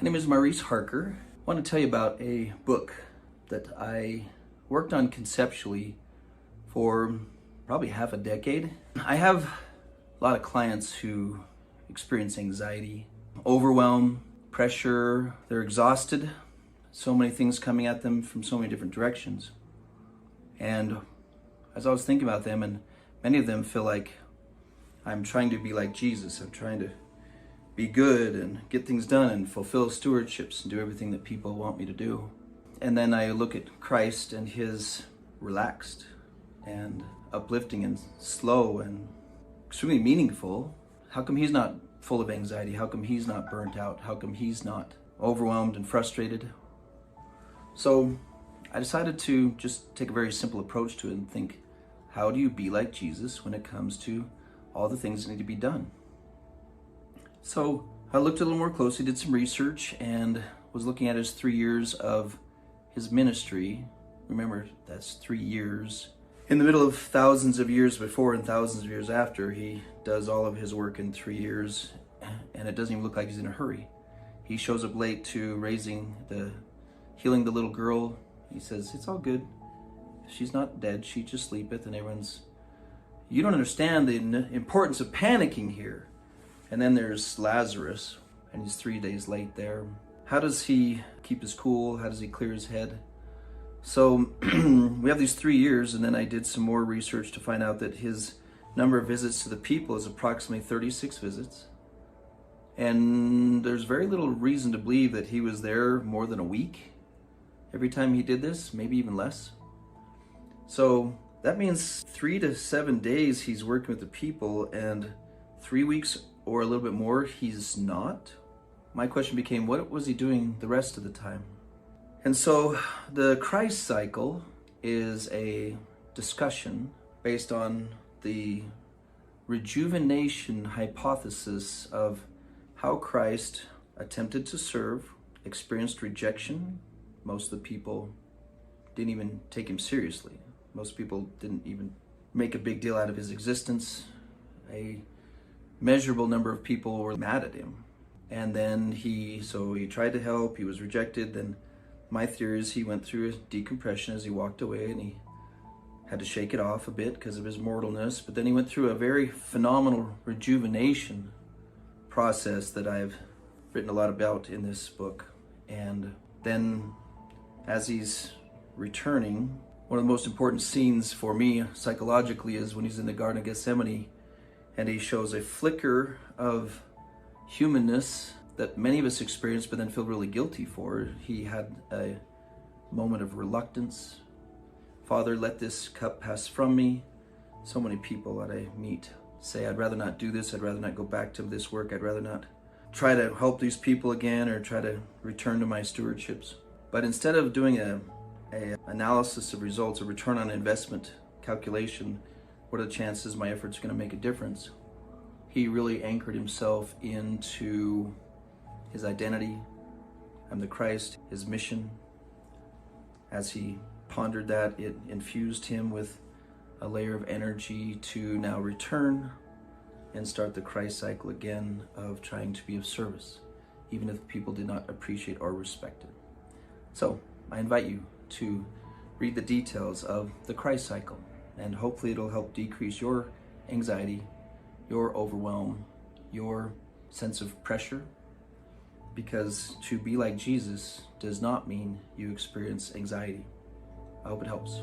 My name is Maurice Harker. I want to tell you about a book that I worked on conceptually for probably half a decade. I have a lot of clients who experience anxiety, overwhelm, pressure. They're exhausted. So many things coming at them from so many different directions. And as I was thinking about them, and many of them feel like I'm trying to be like Jesus. I'm trying to be good and get things done and fulfill stewardships and do everything that people want me to do. And then I look at Christ and his relaxed and uplifting and slow and extremely meaningful. How come he's not full of anxiety? How come he's not burnt out? How come he's not overwhelmed and frustrated? So I decided to just take a very simple approach to it and think, how do you be like Jesus when it comes to all the things that need to be done? So I looked a little more closely, did some research, and was looking at his 3 years of his ministry. Remember, that's 3 years. In the middle of thousands of years before and thousands of years after, he does all of his work in 3 years, and it doesn't even look like he's in a hurry. He shows up late to healing the little girl. He says, it's all good. She's not dead, she just sleepeth, and everyone's, you don't understand the importance of panicking here. And then there's Lazarus, and he's 3 days late there. How does he keep his cool? How does he clear his head? So we have these 3 years, and then I did some more research to find out that his number of visits to the people is approximately 36 visits. And there's very little reason to believe that he was there more than a week every time he did this, maybe even less. So that means 3 to 7 days he's working with the people, and 3 weeks or a little bit more he's not. My question became, what was he doing the rest of the time? And so the Christ cycle is a discussion based on the rejuvenation hypothesis of how Christ attempted to serve, experienced rejection. Most of the people didn't even take him seriously. Most people didn't even make a big deal out of his existence. A measurable number of people were mad at him. And then he tried to help, he was rejected. Then my theory is he went through a decompression as he walked away, and he had to shake it off a bit because of his mortalness. But then he went through a very phenomenal rejuvenation process that I've written a lot about in this book. And then as he's returning, one of the most important scenes for me psychologically is when he's in the Garden of Gethsemane, and he shows a flicker of humanness that many of us experience but then feel really guilty for. He had a moment of reluctance. Father, let this cup pass from me. So many people that I meet say, I'd rather not do this, I'd rather not go back to this work, I'd rather not try to help these people again or try to return to my stewardships. But instead of doing a analysis of results, a return on investment calculation, what are the chances my efforts are going to make a difference? He really anchored himself into his identity. I'm the Christ, his mission. As he pondered that, it infused him with a layer of energy to now return and start the Christ cycle again of trying to be of service, even if people did not appreciate or respect it. So I invite you to read the details of the Christ cycle, and hopefully it'll help decrease your anxiety, your overwhelm, your sense of pressure, because to be like Jesus does not mean you experience anxiety. I hope it helps.